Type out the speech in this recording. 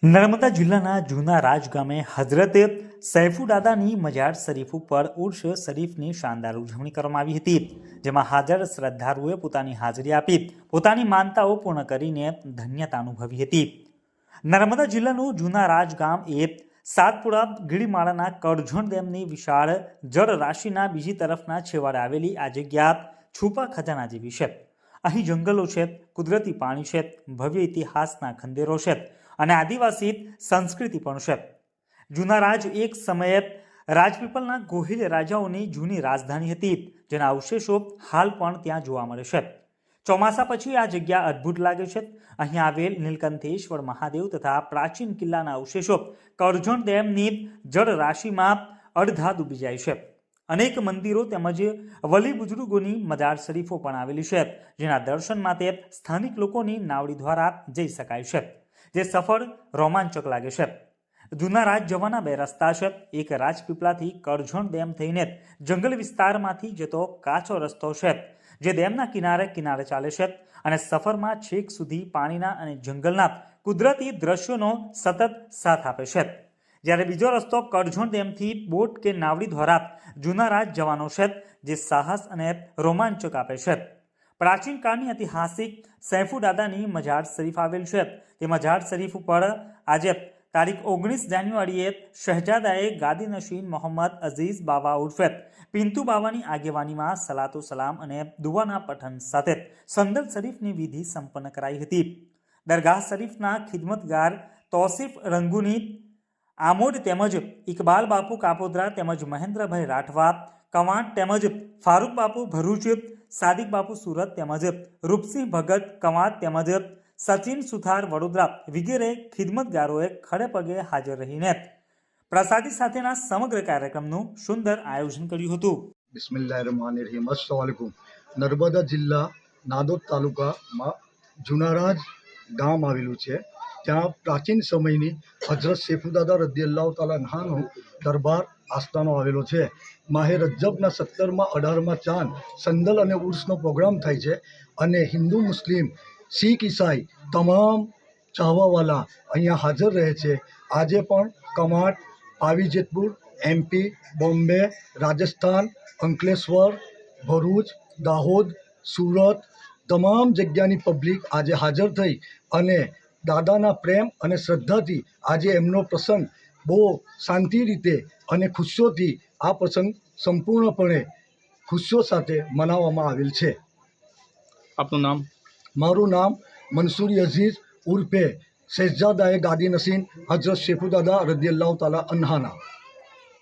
નર્મદા જિલ્લાના જૂના રાજ ગામે હઝરત સૈફુદાદાની મજાર શરીફ ઉપર ઉર્સ શરીફની શાનદાર ઉજવણી કરવામાં આવી હતી, જેમાં હાજર શ્રદ્ધાળુઓએ પોતાની હાજરી આપી પોતાની માનતાઓ પૂર્ણ કરીને ધન્યતા અનુભવી હતી. નર્મદા જિલ્લાનું જૂના રાજ ગામ એ સાતપુડા ગીરીમાળાના કરજણ ડેમની વિશાળ જળ રાશિના બીજી તરફના છેવાડે આવેલી આ જગ્યા છુપા ખજાના જેવી છે. અહીં જંગલો છે, કુદરતી પાણી છે, ભવ્ય ઇતિહાસના ખંડેરો છે અને આદિવાસી સંસ્કૃતિ પણ છે. જૂના રાજ એક સમયે રાજપીપળના ગોહિલ રાજાઓની જૂની રાજધાની હતી, જેના અવશેષો હાલ પણ ત્યાં જોવા મળે છે. ચોમાસા પછી આ જગ્યા અદ્ભુત લાગે છે. અહીં આવેલ નીલકંઠેશ્વર મહાદેવ તથા પ્રાચીન કિલ્લાના અવશેષો કરજણ ડેમની જળ રાશિમાં અડધા ડૂબી જાય છે. અનેક મંદિરો તેમજ વલી બુજુર્ગોની મજાર શરીફો પણ આવેલી છે, જેના દર્શન માટે સ્થાનિક લોકોની નાવડી દ્વારા જઈ શકાય છે, જે સફળ રોમાંચક લાગે છે. જૂના રાજ જવાના બે રસ્તા છે. એક રાજપીપળાથી કરજણ ડેમ થઈને જંગલ વિસ્તારમાંથી જતો કાચો રસ્તો છે, જે ડેમના કિનારે કિનારે ચાલે છે અને સફરમાં છેક સુધી પાણીના અને જંગલના કુદરતી દ્રશ્યોનો સતત સાથ આપે છે. જ્યારે બીજો રસ્તો કરજણ ડેમથી બોટ કે નાવડી દ્વારા જૂના રાજ જવાનો છે, જે સાહસ અને રોમાંચક આપે છે. પ્રાચીન કાળની ઐતિહાસિક સૈફુદાદાની મજાર શરીફ આવેલ છે. તે મજાર શરીફ ઉપર આજે તારીખ 19 જાન્યુઆરીએ શહેજાદાએ ગાદી નશીન મોહમ્મદ અઝીઝ બાવા ઉર્ફે પિન્તુ બાવાની આગેવાનીમાં સલાતો સલામ અને દુઆના પઠન સાથે સંદલ શરીફની વિધિ સંપન્ન કરાઈ હતી. દરગાહ શરીફના ખિદમતગાર તૌસીફ રંગુની આમોદ તેમજ ઇકબાલ બાપુ કાપોદ્રા તેમજ મહેન્દ્રભાઈ રાઠવા કવાંટ તેમજ ફારૂક બાપુ ભરૂચ, સાદિક બાપુ સુરત તેમજ રૂપસિંહ ભગત કવાંટ તેમજ સચિન સુથાર વડોદરા વગેરે ખિદમતગારોએ ખડે પગે હાજર રહીને પ્રસાદી સાથેના સમગ્ર કાર્યક્રમનું સુંદર આયોજન કર્યું હતું. બિસ્મિલ્લાહિર્રહમાનિર્રહીમ. અસ્સલામુઅલૈકુમ. નર્મદા જિલ્લા નાદોદ તાલુકામાં જુનારાજ ગામ આવેલું છે. ત્યાં પ્રાચીન સમયની હઝરત સૈફુદાદા રદિયલ્લાહુ તાલા અન્હાનો દરબાર આસ્થાનો આવેલો છે. માહે રજબના 17માં 18માં ચાંદ સંદલ અને ઉર્સનો પ્રોગ્રામ થાય છે અને હિન્દુ, મુસ્લિમ, શીખ, ઈસાઈ તમામ ચાહવાવાલા અહીંયા હાજર રહે છે. આજે પણ કવાંટ, પાવી જેતપુર, MP, બોમ્બે, રાજસ્થાન, અંકલેશ્વર, ભરૂચ, દાહોદ, સુરત તમામ જગ્યાની પબ્લિક આજે હાજર થઈ અને દાદાના પ્રેમ અને શ્રદ્ધાથી આજે એમનો પ્રસંગ બહુ શાંતિ રીતે અને ખુશીઓથી આ પ્રસંગ સંપૂર્ણપણે ખુશીઓ સાથે મનાવવામાં આવેલ છે. આપનું નામ? મારું નામ મંસૂરી અઝીઝ ઉર્ફે શહેજાદાએ ગાદી નસીન હઝરત સૈફુદાદા રદિયલ્લાહુ તાલા અન્હાના.